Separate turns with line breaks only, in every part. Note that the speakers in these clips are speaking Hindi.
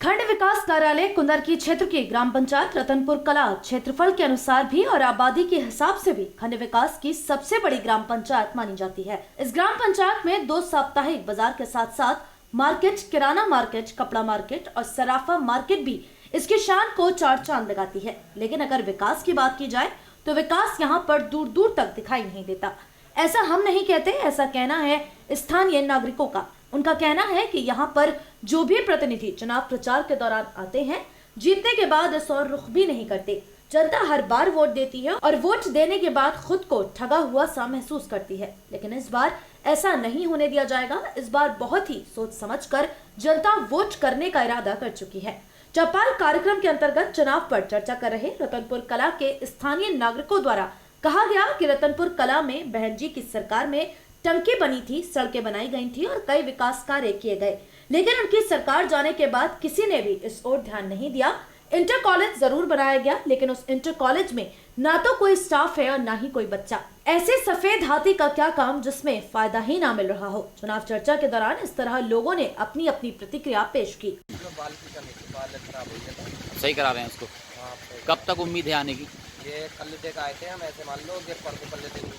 खंड विकास कार्यालय कुंदरकी क्षेत्र की ग्राम पंचायत रतनपुर कला क्षेत्रफल के अनुसार भी और आबादी के हिसाब से भी खंड विकास की सबसे बड़ी ग्राम पंचायत मानी जाती है। इस ग्राम पंचायत में 2 साप्ताहिक बाजार के साथ साथ मार्केट, किराना मार्केट, कपड़ा मार्केट और सराफा मार्केट भी इसकी शान को 4 चांद लगाती है। लेकिन अगर विकास की बात की जाए तो विकास यहाँ पर दूर दूर तक दिखाई नहीं देता। ऐसा हम नहीं कहते, ऐसा कहना है स्थानीय नागरिकों का। उनका कहना है कि यहाँ पर जो भी प्रतिनिधि चुनाव प्रचार के दौरान आते हैं, जीतने के बाद इस और रुख भी नहीं करते। जनता हर बार वोट देती है और वोट देने के बाद खुद को ठगा हुआ सा महसूस करती है, लेकिन इस बार ऐसा नहीं होने दिया जाएगा। इस बार बहुत ही सोच समझकर जनता वोट करने का इरादा कर चुकी है। चौपाल कार्यक्रम के अंतर्गत चुनाव पर चर्चा कर रहे रतनपुर कला के स्थानीय नागरिकों द्वारा कहा गया कि रतनपुर कला में बहन जी की सरकार में टंकी बनी थी, सड़कें बनाई गई थी और कई विकास कार्य किए गए, लेकिन उनकी सरकार जाने के बाद किसी ने भी इस ओर ध्यान नहीं दिया। इंटर कॉलेज जरूर बनाया गया, लेकिन उस इंटर कॉलेज में ना तो कोई स्टाफ है और ना ही कोई बच्चा। ऐसे सफेद हाथी का क्या काम जिसमें फायदा ही ना मिल रहा हो। चुनाव चर्चा के दौरान इस तरह लोगों ने अपनी अपनी प्रतिक्रिया पेश की।
सही करा रहे हैं उसको। कब तक उम्मीद है आने की?
ये कल देख आए थे हम, ऐसे मान लो कि परसों कल दिन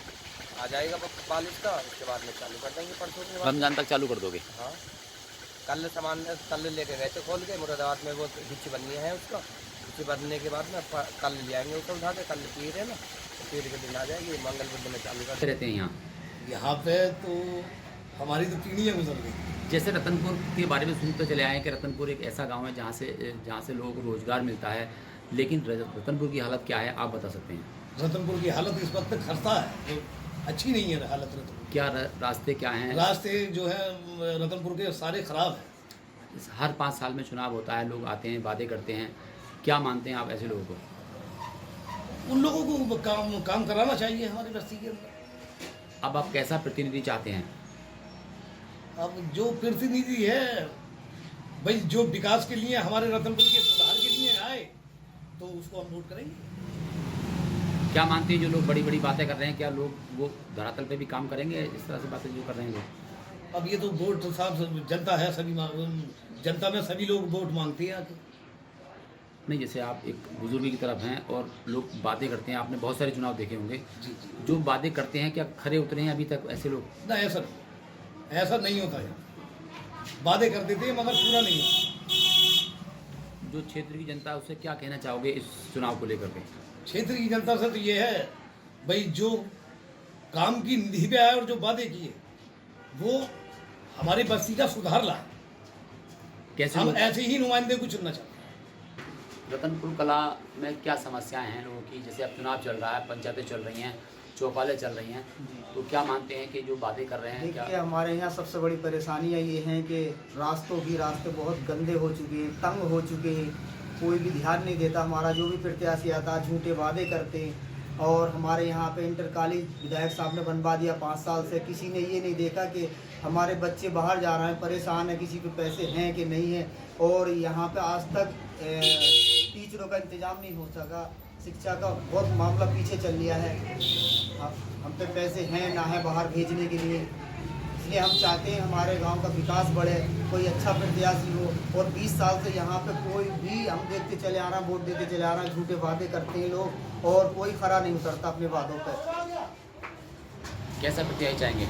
आ जाएगा बालिश का, उसके बाद में चालू कर देंगे। परसों
रमजान तक चालू कर दोगे?
हाँ, कल सामान कल लेके गए थे खोल के मुरादाबाद में, वो हिच्ची बननी है उसका। हिच्ची बनने के बाद में कल ले आएंगे उसको उठा के। कल पीर है ना, तो पीर के दिन आ जाएगी, मंगल बुध में चालू कर
रहते हैं
यहाँ पे। तो हमारी तो पीढ़ियाँ गुजर गई।
जैसे रतनपुर के बारे में सुनते चले आए कि रतनपुर एक ऐसा गांव है जहाँ से लोगों को रोजगार मिलता है, लेकिन रतनपुर की हालत क्या है, आप बता सकते हैं?
रतनपुर की हालत इस वक्त खस्ता है, तो अच्छी नहीं है हालत रतनपुर।
क्या रास्ते क्या हैं?
रास्ते जो है रतनपुर के सारे खराब हैं।
हर 5 साल में चुनाव होता है, लोग आते हैं, वादे करते हैं। क्या मानते हैं आप ऐसे लोगों को?
उन लोगों को काम कराना चाहिए हमारी बस्ती के अंदर।
अब आप कैसा प्रतिनिधि चाहते हैं?
अब जो प्रतिनिधि है भाई, जो विकास के लिए हमारे रतनपुर के सुधार के लिए आए, तो उसको हम वोट करेंगे।
क्या मानते हैं जो लोग बड़ी बड़ी बातें कर रहे हैं, क्या लोग वो धरातल पे भी काम करेंगे? इस तरह से बातें जो कर रहे हैं लोग।
अब ये तो वोट तो साहब जनता है, सभी जनता में सभी लोग वोट मांगते हैं आके।
नहीं, जैसे आप एक बुजुर्ग की तरफ हैं और लोग बातें करते हैं, आपने बहुत सारे चुनाव देखे होंगे
जी।
जो बातें करते हैं, क्या खरे उतरे हैं अभी तक ऐसे लोग?
ना, ऐसा नहीं होता है। वादे कर देते हैं मगर पूरा नहीं होता।
जो क्षेत्र की जनता है उससे क्या कहना चाहोगे इस चुनाव को लेकर के?
क्षेत्र की जनता से तो ये है भाई, जो काम की निधि पे आए और जो वादे किए वो हमारी बस्ती का सुधार लाए।
कैसे
हम ऐसे ही नुमाइंदे को चुनना चाहते हैं।
रतनपुर कला में क्या समस्याएं हैं लोगों की? जैसे अब चुनाव चल रहा है, पंचायतें चल रही हैं, चौपालें चल रही हैं, तो क्या मानते हैं कि जो वादे कर रहे हैं?
देखिए, हमारे यहाँ सबसे बड़ी परेशानियाँ ये हैं कि रास्ते बहुत गंदे हो चुके हैं, तंग हो चुके हैं। कोई भी ध्यान नहीं देता। हमारा जो भी प्रत्याशी आता है झूठे वादे करते हैं। और हमारे यहाँ पे इंटर कॉलेज विधायक साहब ने बनवा दिया 5 साल से। किसी ने ये नहीं देखा कि हमारे बच्चे बाहर जा रहे हैं, परेशान है, किसी पे पैसे हैं कि नहीं है। और यहाँ पे आज तक टीचरों का इंतजाम नहीं हो सका। शिक्षा का बहुत मामला पीछे चल लिया है। हम पे पैसे हैं ना है बाहर भेजने के लिए। इसलिए हम चाहते हैं हमारे गांव का विकास बढ़े, कोई अच्छा प्रत्याशी हो। और 20 साल से यहाँ पे कोई भी हम देखते चले आ रहा है, वोट देते चले आ रहा है, झूठे वादे करते हैं लोग और कोई खरा नहीं उतरता अपने वादों पर।
कैसा प्रत्याशी चाहेंगे?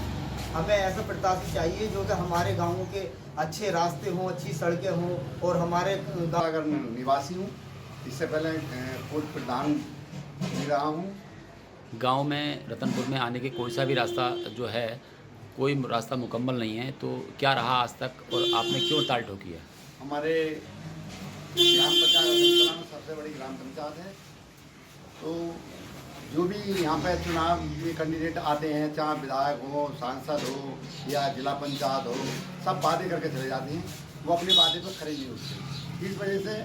हमें ऐसा प्रत्याशी चाहिए जो कि हमारे गाँवों के अच्छे रास्ते हों, अच्छी सड़कें हों। और हमारे
अगर मैं निवासी हूँ, इससे पहले पूर्व प्रधान भी रहा हूँ।
गांव में रतनपुर में आने के कोई सा भी रास्ता जो है, कोई रास्ता मुकम्मल नहीं है, तो क्या रहा आज तक और आपने क्यों टाल ठोकी है?
हमारे ग्राम पंचायत में सबसे बड़ी ग्राम पंचायत है, तो जो भी यहाँ पे चुनाव के कैंडिडेट आते हैं, चाहे विधायक हो, सांसद हो या जिला पंचायत हो, सब वादे करके चले जाते हैं। वो अपने वादे पर खड़े नहीं होते। इस वजह से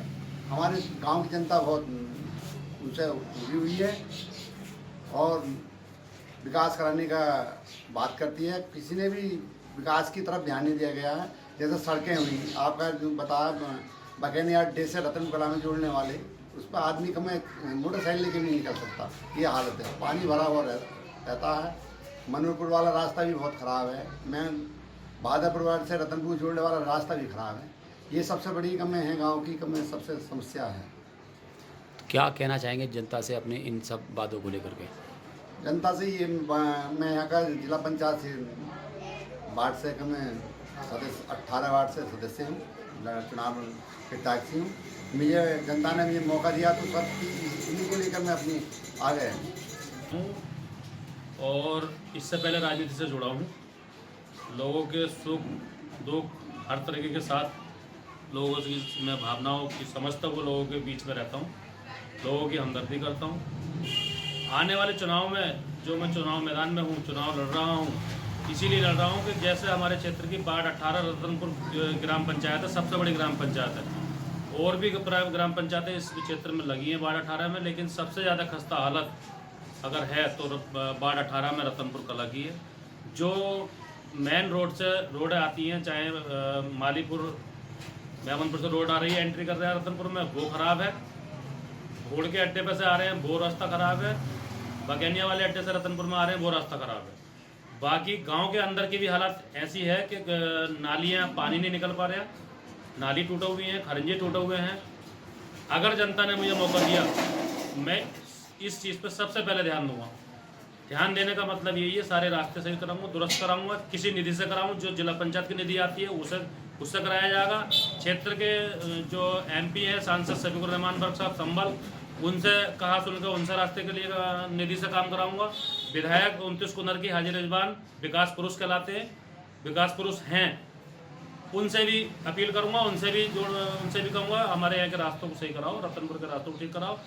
हमारे गांव की जनता बहुत उनसे उठी हुई है और विकास कराने का बात करती है। किसी ने भी विकास की तरफ ध्यान नहीं दिया गया है। जैसे सड़कें हुई, आपका जो बताया बगैनी अड्डे से रतन कला में जोड़ने वाले, उस पर आदमी कम मोटरसाइकिल लेके नहीं निकल सकता, ये हालत है। पानी भरा हुआ रहता है। मनोरपुर वाला रास्ता भी बहुत ख़राब है। मैं बहादुरपुर से रतनपुर जोड़ने वाला रास्ता भी ख़राब है। ये सबसे बड़ी कमें हैं, गांव की कमें सबसे समस्या है।
क्या कहना चाहेंगे जनता से अपने इन सब बातों को लेकर के?
जनता से ये मैं यहाँ का जिला पंचायत से वार्ड से मैं सदस्य 18 वार्ड से सदस्य हूँ, चुनाव प्रत्याशी हूँ। मुझे जनता ने मुझे मौका दिया तो सब इन्हीं को लेकर मैं अपनी आ गए
हूँ और इससे पहले राजनीति से जुड़ा हूँ। लोगों के सुख दुख हर तरीके के साथ लोगों की मैं भावनाओं की समझता हुआ लोगों के बीच में रहता हूँ, लोगों की हमदर्दी करता हूँ। आने वाले चुनाव में जो मैं चुनाव मैदान में हूँ, चुनाव लड़ रहा हूँ, इसीलिए लड़ रहा हूँ कि जैसे हमारे क्षेत्र की वार्ड 18 रतनपुर ग्राम पंचायत है, सबसे बड़ी ग्राम पंचायत है। और भी प्राइवेट ग्राम पंचायतें इस क्षेत्र में लगी हैं वार्ड 18 में, लेकिन सबसे ज़्यादा खस्ता हालत अगर है तो वार्ड 18 में रतनपुर कला की है। जो मेन रोड से रोड आती हैं, चाहे मालीपुर मेमनपुर से रोड आ रही है, एंट्री कर रहे हैं रतनपुर में, वो ख़राब है। घोड़ के अड्डे पे से आ रहे हैं, वो रास्ता ख़राब है। बगैनिया वाले अड्डे से रतनपुर में आ रहे हैं, वो रास्ता ख़राब है। बाकी गांव के अंदर की भी हालत ऐसी है कि नालियाँ पानी नहीं निकल पा रहे हैं, नाली टूटे हुई हैं, खरंजे टूटे हुए हैं। अगर जनता ने मुझे मौका दिया, मैं इस चीज़ पर सबसे पहले ध्यान दूंगा। ध्यान देने का मतलब यही है, सारे रास्ते सही कराऊंगा, दुरुस्त कराऊंगा, किसी निधि से कराऊँ, जो जिला पंचायत की निधि आती है उससे कराया जाएगा। क्षेत्र के जो MP है सांसद शफीकुर रहमान बर्क साहब संभल, उनसे कहा सुनकर उनसे रास्ते के लिए निधि से काम कराऊंगा। विधायक 29 कुंदर की हाजिर रिजवान विकास पुरुष कहलाते हैं, विकास पुरुष हैं, उनसे भी अपील करूंगा, उनसे भी कहूँगा हमारे यहाँ के रास्तों को सही कराओ, रतनपुर के रास्तों को ठीक कराओ।